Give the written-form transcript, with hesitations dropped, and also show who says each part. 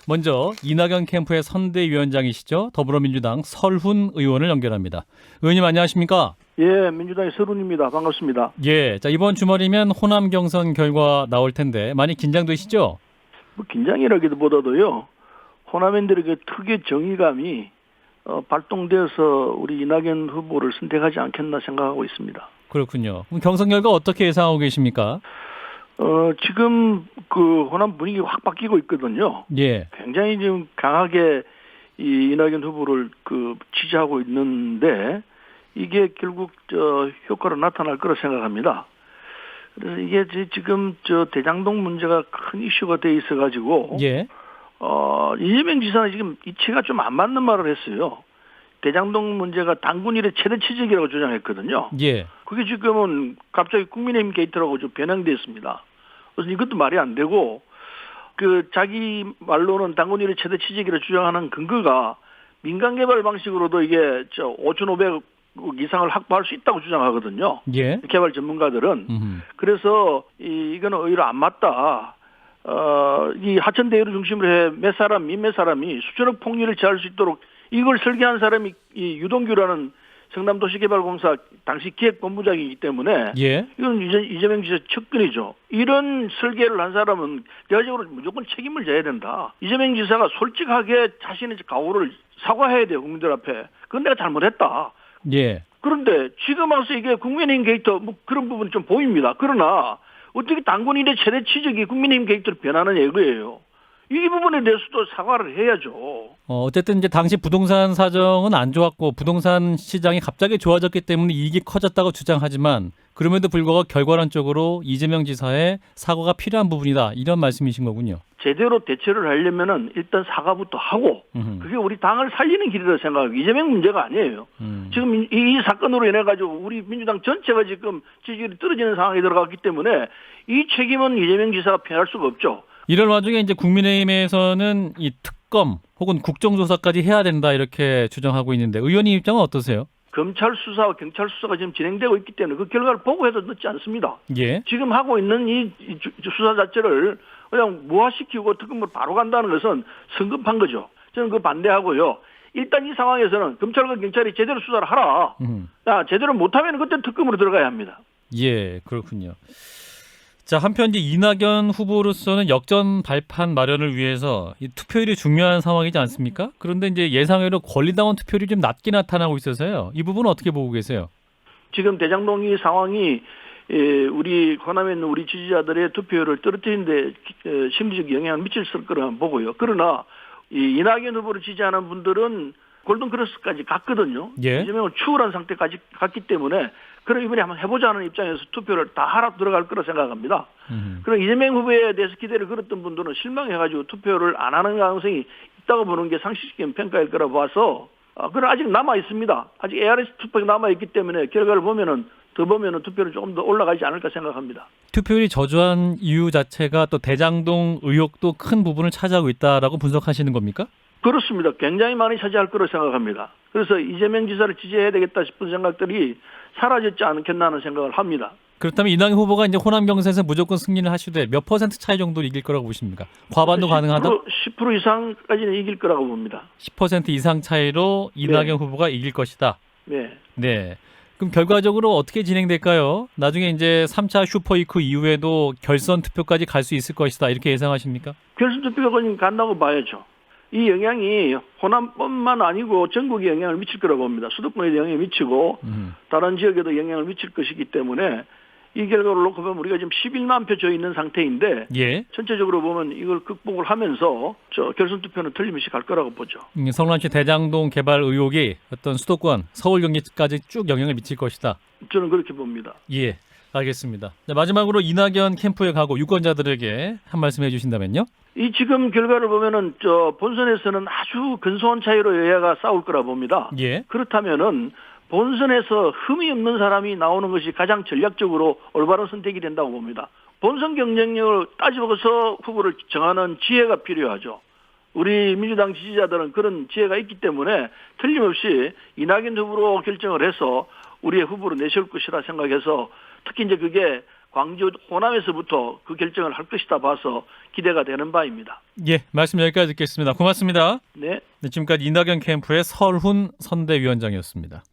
Speaker 1: 먼저 이낙연 캠프의 선대위원장이시죠. 더불어민주당 설훈 의원을 연결합니다. 의원님 안녕하십니까?
Speaker 2: 예, 민주당의 설훈입니다. 반갑습니다.
Speaker 1: 예, 자 이번 주말이면 호남 경선 결과 나올 텐데 많이 긴장되시죠?
Speaker 2: 뭐 긴장이라기보다도요, 호남인들에게 특유의 정의감이 발동되어서 우리 이낙연 후보를 선택하지 않겠나 생각하고 있습니다.
Speaker 1: 그렇군요. 그럼 경선 결과 어떻게 예상하고 계십니까?
Speaker 2: 지금 그 호남 분위기 확 바뀌고 있거든요.
Speaker 1: 예,
Speaker 2: 굉장히 지금 강하게 이 이낙연 후보를 지지하고 있는데 이게 결국 효과로 나타날 거라 생각합니다. 그래서 이게 지금 대장동 문제가 큰 이슈가 돼 있어가지고
Speaker 1: 예,
Speaker 2: 이재명 지사는 지금 이치가 좀 안 맞는 말을 했어요. 대장동 문제가 당군 일의 최대 치적이라고 주장했거든요.
Speaker 1: 예.
Speaker 2: 그게 지금은 갑자기 국민의힘 게이트라고 좀 변형됐습니다. 그래서 이것도 말이 안 되고 자기 말로는 당군 일의 최대 치적이라고 주장하는 근거가 민간 개발 방식으로도 이게 5,500억 이상을 확보할 수 있다고 주장하거든요.
Speaker 1: 예.
Speaker 2: 개발 전문가들은. 그래서 이거는 오히려 안 맞다. 이 하천 대유를 중심으로 해 몇몇 사람이 수천억 폭리를 취할 수 있도록 이걸 설계한 사람이 이 유동규라는 성남도시개발공사 당시 기획본부장이기 때문에
Speaker 1: 예.
Speaker 2: 이건 이재명 지사 측근이죠. 이런 설계를 한 사람은 대외적으로 무조건 책임을 져야 된다. 이재명 지사가 솔직하게 자신의 각오를 사과해야 돼요. 국민들 앞에. 그건 내가 잘못했다.
Speaker 1: 예.
Speaker 2: 그런데 지금 와서 이게 국민의힘 게이트 뭐 그런 부분이 좀 보입니다. 그러나 어떻게 당군 일의 최대 치적이 국민의힘 게이트로 변하느냐 이거예요. 이 부분에 대해서도 사과를 해야죠.
Speaker 1: 어쨌든 이제 당시 부동산 사정은 안 좋았고 부동산 시장이 갑자기 좋아졌기 때문에 이익이 커졌다고 주장하지만 그럼에도 불구하고 결과론적으로 이재명 지사의 사과가 필요한 부분이다. 이런 말씀이신 거군요.
Speaker 2: 제대로 대처를 하려면은 일단 사과부터 하고 그게 우리 당을 살리는 길이라고 생각하고 이재명 문제가 아니에요. 지금 이 사건으로 인해 가지고 우리 민주당 전체가 지금 지지율이 떨어지는 상황에 들어갔기 때문에 이 책임은 이재명 지사가 피할 수가 없죠.
Speaker 1: 이런 와중에 이제 국민의힘에서는 이 특검 혹은 국정조사까지 해야 된다 이렇게 주장하고 있는데 의원님 입장은 어떠세요?
Speaker 2: 검찰 수사와 경찰 수사가 지금 진행되고 있기 때문에 그 결과를 보고해도 늦지 않습니다.
Speaker 1: 예.
Speaker 2: 지금 하고 있는 이 수사 자체를 그냥 무화시키고 특검으로 바로 간다는 것은 성급한 거죠. 저는 그거 반대하고요. 일단 이 상황에서는 검찰과 경찰이 제대로 수사를 하라. 제대로 못하면 그때 특검으로 들어가야 합니다.
Speaker 1: 예, 그렇군요. 자, 한편 이제 이낙연 후보로서는 역전 발판 마련을 위해서 이 투표율이 중요한 상황이지 않습니까? 그런데 이제 예상외로 권리당원 투표율이 좀 낮게 나타나고 있어서요. 이 부분은 어떻게 보고 계세요?
Speaker 2: 지금 대장동이 상황이 우리 호남에 있는 우리 지지자들의 투표율을 떨어뜨리는데 심리적 영향을 미칠 거라 보고요. 그러나 이낙연 후보를 지지하는 분들은 골든크로스까지 갔거든요.
Speaker 1: 예.
Speaker 2: 이재명을 추월한 상태까지 갔기 때문에 그럼 이번에 한번 해보자는 입장에서 투표를 다 하라 들어갈 거라 생각합니다. 그럼 이재명 후보에 대해서 기대를 걸었던 분들은 실망해가지고 투표를 안 하는 가능성이 있다고 보는 게 상식적인 평가일 거라 봐서 그럼 아직 남아 있습니다. 아직 ARS 투표가 남아 있기 때문에 결과를 보면은 투표는 조금 더 올라가지 않을까 생각합니다.
Speaker 1: 투표율이 저조한 이유 자체가 또 대장동 의혹도 큰 부분을 차지하고 있다라고 분석하시는 겁니까?
Speaker 2: 그렇습니다. 굉장히 많이 차지할 거로 생각합니다. 그래서 이재명 지사를 지지해야 되겠다 싶은 생각들이 사라졌지 않겠나 하는 생각을 합니다.
Speaker 1: 그렇다면 이낙연 후보가 이제 호남 경선에서 무조건 승리를 하시되 몇 % 차이 정도 이길 거라고 보십니까? 과반도 가능하다?
Speaker 2: 10% 이상까지는 이길 거라고 봅니다.
Speaker 1: 10% 이상 차이로 이낙연 후보가 이길 것이다.
Speaker 2: 네.
Speaker 1: 네. 그럼 결과적으로 어떻게 진행될까요? 나중에 이제 3차 슈퍼위크 이후에도 결선 투표까지 갈 수 있을 것이다. 이렇게 예상하십니까?
Speaker 2: 결선 투표가 간다고 봐야죠. 이 영향이 호남뿐만 아니고 전국에 영향을 미칠 거라고 봅니다. 수도권에도 영향을 미치고 다른 지역에도 영향을 미칠 것이기 때문에 이 결과를 놓고 보면 우리가 지금 11만 표 져 있는 상태인데
Speaker 1: 예.
Speaker 2: 전체적으로 보면 이걸 극복을 하면서 결선 투표는 틀림없이 갈 거라고 보죠.
Speaker 1: 성남시 대장동 개발 의혹이 어떤 수도권, 서울 경기까지 쭉 영향을 미칠 것이다.
Speaker 2: 저는 그렇게 봅니다.
Speaker 1: 예, 알겠습니다. 자, 마지막으로 이낙연 캠프에 가고 유권자들에게 한 말씀 해주신다면요.
Speaker 2: 이 지금 결과를 보면은 본선에서는 아주 근소한 차이로 여야가 싸울 거라 봅니다.
Speaker 1: 예.
Speaker 2: 그렇다면은 본선에서 흠이 없는 사람이 나오는 것이 가장 전략적으로 올바른 선택이 된다고 봅니다. 본선 경쟁력을 따져서 후보를 정하는 지혜가 필요하죠. 우리 민주당 지지자들은 그런 지혜가 있기 때문에 틀림없이 이낙연 후보로 결정을 해서 우리의 후보로 내세울 것이라 생각해서 특히 이제 그게 광주 호남에서부터 그 결정을 할 것이다 봐서 기대가 되는 바입니다.
Speaker 1: 예, 말씀 여기까지 듣겠습니다. 고맙습니다.
Speaker 2: 네.
Speaker 1: 네, 지금까지 이낙연 캠프의 설훈 선대위원장이었습니다.